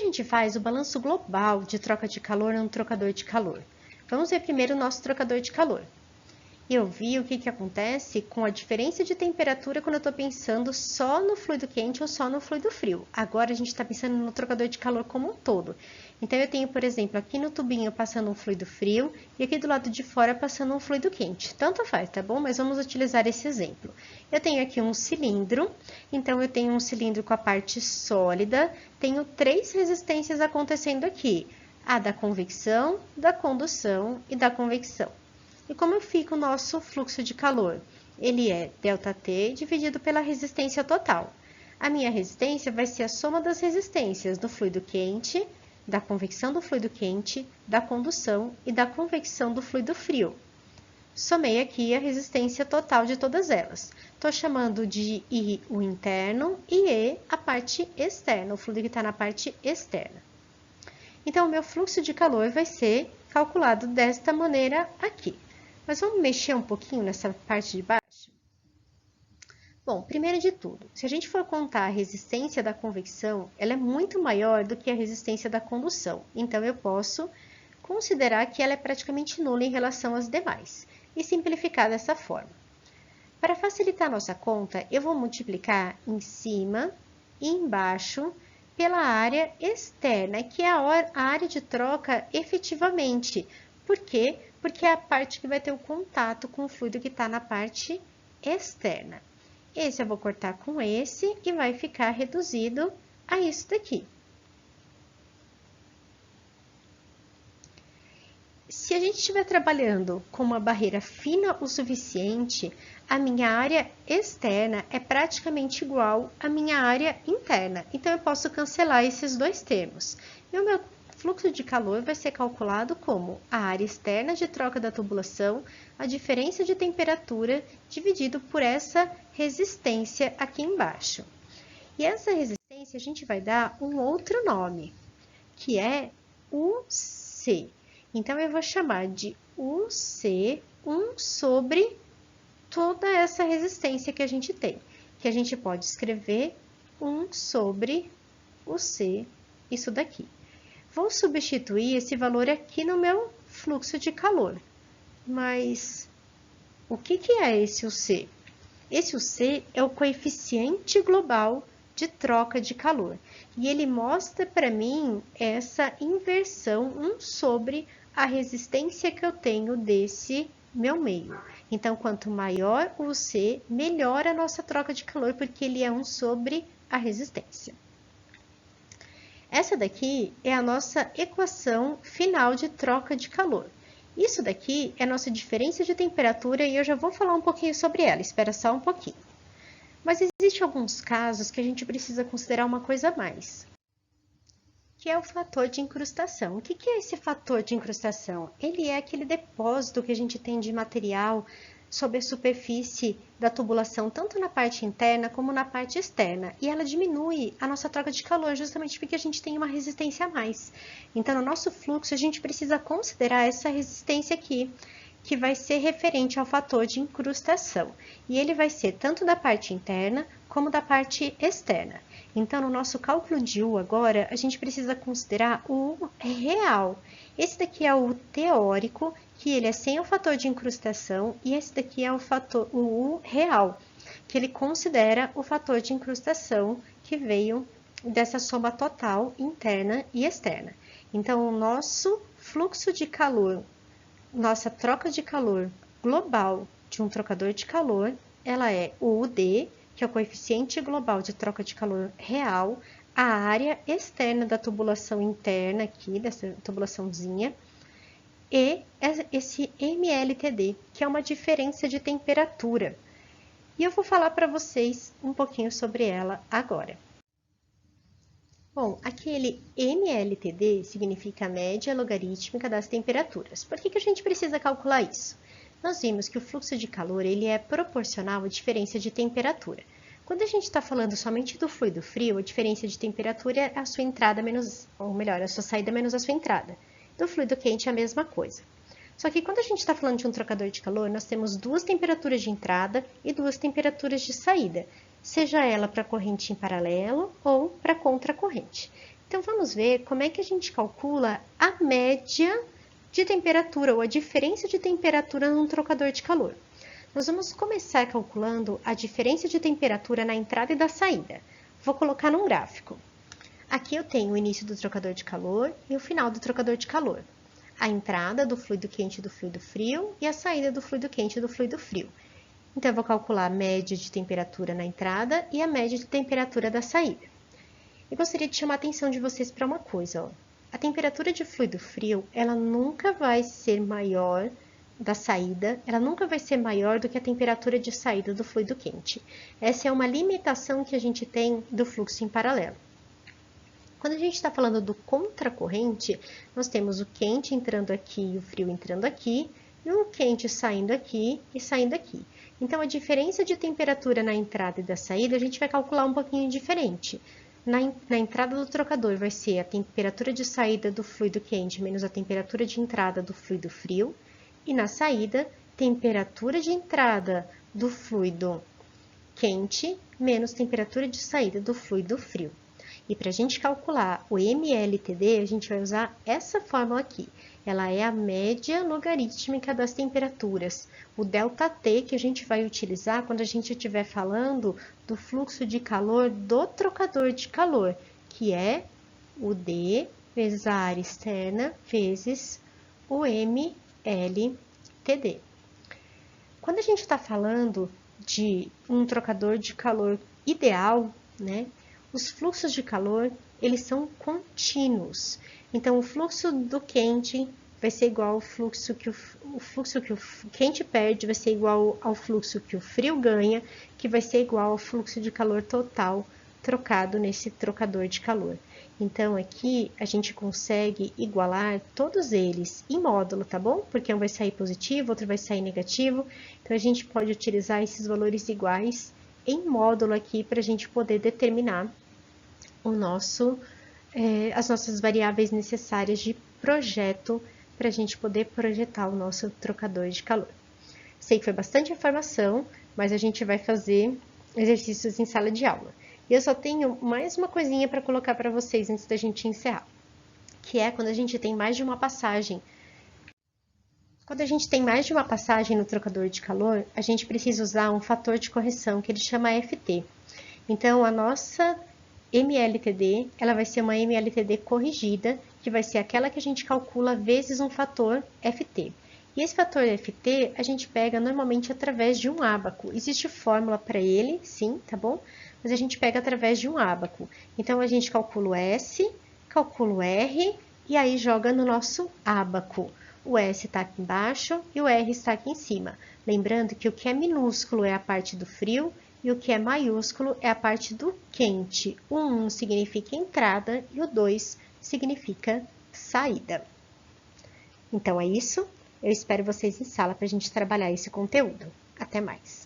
gente faz o balanço global de troca de calor num trocador de calor? Vamos ver primeiro o nosso trocador de calor. Eu vi o que acontece com a diferença de temperatura quando eu estou pensando só no fluido quente ou só no fluido frio. Agora a gente está pensando no trocador de calor como um todo. Então eu tenho, por exemplo, aqui no tubinho passando um fluido frio e aqui do lado de fora passando um fluido quente. Tanto faz, tá bom? Mas vamos utilizar esse exemplo. Eu tenho aqui um cilindro, então eu tenho um cilindro com a parte sólida, tenho 3 resistências acontecendo aqui. A da convecção, da condução e da convecção. E como fica o nosso fluxo de calor? Ele é ΔT dividido pela resistência total. A minha resistência vai ser a soma das resistências do fluido quente, da convecção do fluido quente, da condução e da convecção do fluido frio. Somei aqui a resistência total de todas elas. Estou chamando de I o interno e E a parte externa, o fluido que está na parte externa. Então, o meu fluxo de calor vai ser calculado desta maneira aqui. Mas vamos mexer um pouquinho nessa parte de baixo? Bom, primeiro de tudo, se a gente for contar a resistência da convecção, ela é muito maior do que a resistência da condução. Então, eu posso considerar que ela é praticamente nula em relação às demais e simplificar dessa forma. Para facilitar a nossa conta, eu vou multiplicar em cima e embaixo pela área externa, que é a área de troca efetivamente. Por quê? Porque é a parte que vai ter o contato com o fluido que está na parte externa. Esse eu vou cortar com esse e vai ficar reduzido a isso daqui. Se a gente estiver trabalhando com uma barreira fina o suficiente, a minha área externa é praticamente igual à minha área interna. Então, eu posso cancelar esses dois termos. E o meu fluxo de calor vai ser calculado como a área externa de troca da tubulação, a diferença de temperatura, dividido por essa resistência aqui embaixo. E essa resistência a gente vai dar um outro nome, que é UC. Então, eu vou chamar de UC1 sobre toda essa resistência que a gente tem, que a gente pode escrever 1 sobre o C, isso daqui. Vou substituir esse valor aqui no meu fluxo de calor. Mas o que é esse UC? Esse UC é o coeficiente global de troca de calor. E ele mostra para mim essa inversão 1 sobre a resistência que eu tenho desse meu meio. Então, quanto maior o UC, melhor a nossa troca de calor, porque ele é 1 sobre a resistência. Essa daqui é a nossa equação final de troca de calor. Isso daqui é a nossa diferença de temperatura e eu já vou falar um pouquinho sobre ela, espera só um pouquinho. Mas existem alguns casos que a gente precisa considerar uma coisa a mais, que é o fator de incrustação. O que é esse fator de incrustação? Ele é aquele depósito que a gente tem de material sobre a superfície da tubulação, tanto na parte interna como na parte externa. E ela diminui a nossa troca de calor, justamente porque a gente tem uma resistência a mais. Então, no nosso fluxo, a gente precisa considerar essa resistência aqui, que vai ser referente ao fator de incrustação. E ele vai ser tanto da parte interna como da parte externa. Então, no nosso cálculo de U agora, a gente precisa considerar o U real. Esse daqui é o teórico, que ele é sem o fator de incrustação, e esse daqui é o U real, que ele considera o fator de incrustação que veio dessa soma total interna e externa. Então, o nosso fluxo de calor, nossa troca de calor global de um trocador de calor, ela é o UD, que é o coeficiente global de troca de calor real, a área externa da tubulação interna aqui, dessa tubulaçãozinha, e esse MLTD, que é uma diferença de temperatura. E eu vou falar para vocês um pouquinho sobre ela agora. Bom, aquele MLTD significa a média logarítmica das temperaturas. Por que a gente precisa calcular isso? Nós vimos que o fluxo de calor ele é proporcional à diferença de temperatura. Quando a gente está falando somente do fluido frio, a diferença de temperatura é a sua entrada menos, ou melhor, a sua saída menos a sua entrada. Do fluido quente é a mesma coisa. Só que quando a gente está falando de um trocador de calor, nós temos 2 temperaturas de entrada e 2 temperaturas de saída, seja ela para corrente em paralelo ou para contracorrente. Então, vamos ver como é que a gente calcula a média de temperatura ou a diferença de temperatura num trocador de calor. Nós vamos começar calculando a diferença de temperatura na entrada e da saída. Vou colocar num gráfico. Aqui eu tenho o início do trocador de calor e o final do trocador de calor. A entrada do fluido quente e do fluido frio e a saída do fluido quente e do fluido frio. Então, eu vou calcular a média de temperatura na entrada e a média de temperatura da saída. Eu gostaria de chamar a atenção de vocês para uma coisa, ó. A temperatura de fluido frio, ela nunca vai ser maior da saída, ela nunca vai ser maior do que a temperatura de saída do fluido quente. Essa é uma limitação que a gente tem do fluxo em paralelo. Quando a gente está falando do contracorrente, nós temos o quente entrando aqui e o frio entrando aqui, e o quente saindo aqui e saindo aqui. Então, a diferença de temperatura na entrada e da saída, a gente vai calcular um pouquinho diferente. Na entrada do trocador vai ser a temperatura de saída do fluido quente menos a temperatura de entrada do fluido frio. E na saída, temperatura de entrada do fluido quente menos temperatura de saída do fluido frio. E para a gente calcular o mLTD, a gente vai usar essa fórmula aqui. Ela é a média logarítmica das temperaturas, o ΔT que a gente vai utilizar quando a gente estiver falando do fluxo de calor do trocador de calor, que é o D vezes a área externa vezes o mLTD. Quando a gente está falando de um trocador de calor ideal, né? Os fluxos de calor, eles são contínuos. Então, o fluxo do quente vai ser igual ao fluxo que o quente perde, vai ser igual ao fluxo que o frio ganha, que vai ser igual ao fluxo de calor total trocado nesse trocador de calor. Então, aqui a gente consegue igualar todos eles em módulo, tá bom? Porque um vai sair positivo, outro vai sair negativo. Então, a gente pode utilizar esses valores iguais em módulo aqui para a gente poder determinar as nossas variáveis necessárias de projeto para a gente poder projetar o nosso trocador de calor. Sei que foi bastante informação, mas a gente vai fazer exercícios em sala de aula. E eu só tenho mais uma coisinha para colocar para vocês antes da gente encerrar, que é quando a gente tem mais de uma passagem. Quando a gente tem mais de uma passagem no trocador de calor, a gente precisa usar um fator de correção que ele chama FT. Então, a nossa mLTD, ela vai ser uma mLTD corrigida, que vai ser aquela que a gente calcula vezes um fator FT. E esse fator FT a gente pega normalmente através de um ábaco. Existe fórmula para ele, sim, tá bom? Mas a gente pega através de um ábaco. Então, a gente calcula o S, calcula o R e aí joga no nosso ábaco. O S está aqui embaixo e o R está aqui em cima. Lembrando que o que é minúsculo é a parte do frio e o que é maiúsculo é a parte do quente. O 1 significa entrada e o 2 significa saída. Então, é isso. Eu espero vocês em sala para a gente trabalhar esse conteúdo. Até mais!